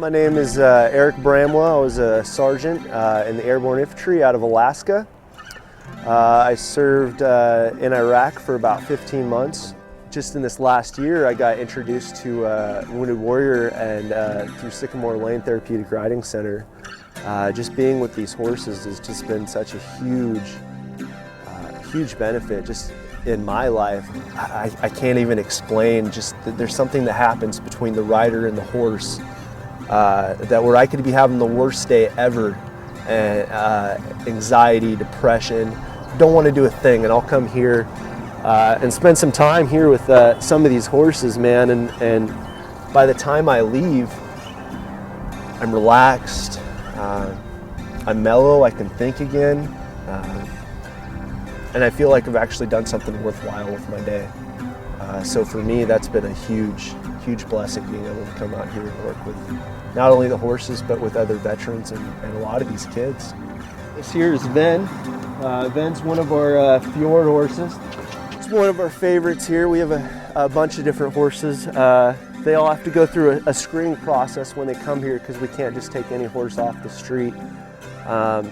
My name is Eric Bramwell. I was a sergeant in the Airborne Infantry out of Alaska. I served in Iraq for about 15 months. Just in this last year, I got introduced to Wounded Warrior and through Sycamore Lanes Riding Center. Just being with these horses has just been such a huge benefit just in my life. I can't even explain, just there's something that happens between the rider and the horse that where I could be having the worst day ever, and anxiety, depression, don't want to do a thing, and I'll come here and spend some time here with some of these horses, man, and by the time I leave, I'm relaxed, I'm mellow, I can think again, and I feel like I've actually done something worthwhile with my day. So for me, that's been a huge blessing, being able to come out here and work with not only the horses, but with other veterans and a lot of these kids. This here is Ven. Ven's one of our fjord horses. It's one of our favorites here. We have a bunch of different horses. They all have to go through a screening process when they come here, because we can't just take any horse off the street.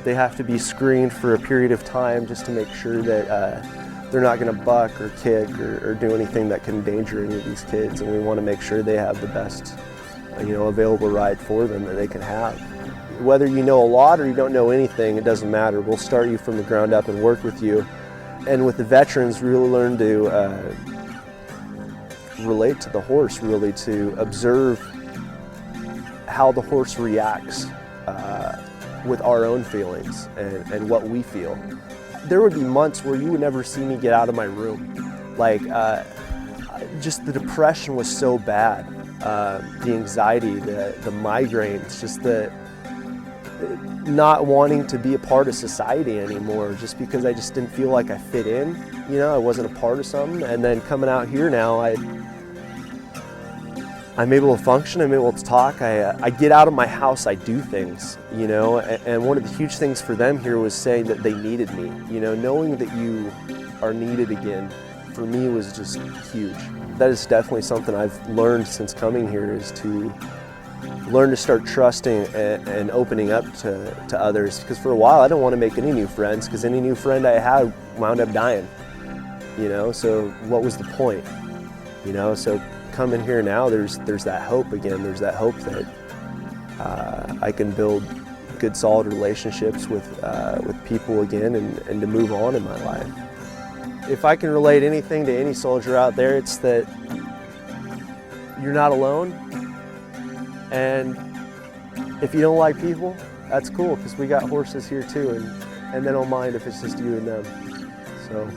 They have to be screened for a period of time just to make sure that they're not going to buck or kick or do anything that can endanger any of these kids, and we want to make sure they have the best available ride for them that they can have. Whether you know a lot or you don't know anything, it doesn't matter. We'll start you from the ground up and work with you. And with the veterans, really learn to relate to the horse, really to observe how the horse reacts with our own feelings and what we feel. There would be months where you would never see me get out of my room. Like, just the depression was so bad. The anxiety, the migraines, just the not wanting to be a part of society anymore, just because I just didn't feel like I fit in. I wasn't a part of something. And then coming out here now, I'm able to function, I'm able to talk, I get out of my house, I do things, and one of the huge things for them here was saying that they needed me. Knowing that you are needed again, for me, was just huge. That is definitely something I've learned since coming here, is to learn to start trusting and opening up to others, because for a while I didn't want to make any new friends, because any new friend I had wound up dying, so what was the point, so coming here now, there's that hope again. There's that hope that I can build good, solid relationships with people again, and to move on in my life. If I can relate anything to any soldier out there, it's that you're not alone. And if you don't like people, that's cool, because we got horses here too, and they don't mind if it's just you and them. So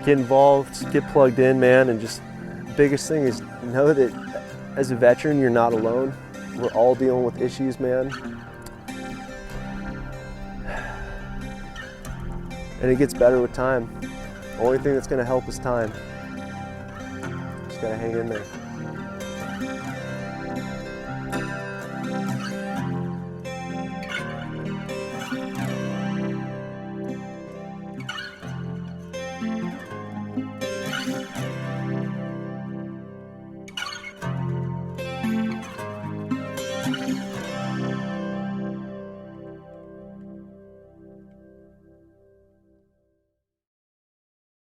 get involved, get plugged in, man, and just the biggest thing is know that as a veteran, you're not alone. We're all dealing with issues, man. And it gets better with time. The only thing that's gonna help is time. Just gotta hang in there.